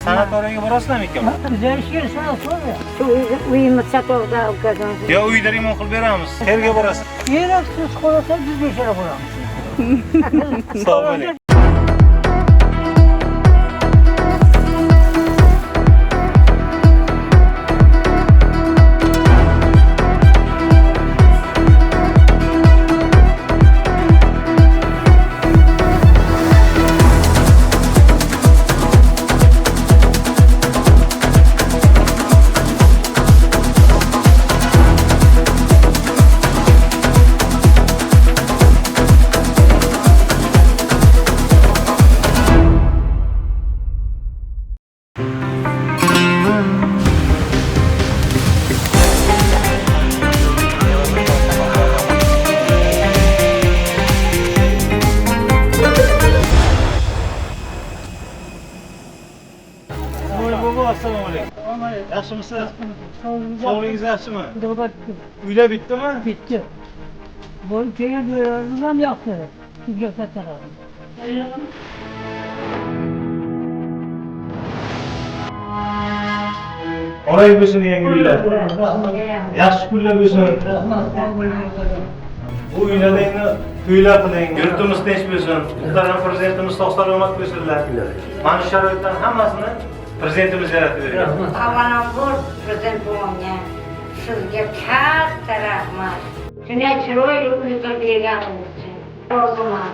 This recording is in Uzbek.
Sanatoriyaga borasizlarmi ikkovlar? Bizga ishga so'ra. Shu uyimiz Chatovda o'tkazamiz. Yo, uyda remont qilib beramiz. Qayerga borasiz? Kerak siz qolsa bizga ishora bo'lamiz. Sog' bo'ling. Assalomu alaykum. Yaxshimisiz? Sog'lig'ingiz yaxshimi? Uylar bitdimi? Bitti. Bu kelgan joylarimiz ham yoqdi. Sizga sataraman. Olay bo'lsin yangi uylar. Yaxshi kunlar bo'lsin. Bu uylarda endi to'ylar qiling, yurtimiz tinch bo'lsin. Muhtaram prezidentimiz sog' salomat bo'lsinlar. Mana shu sharoitdan hammasini prezidentimiz yaratib bergan. Avvalambor prezident bo'lganga sizga katta rahmat. Shunday chiroyli uy qilib berganingiz uchun roziman.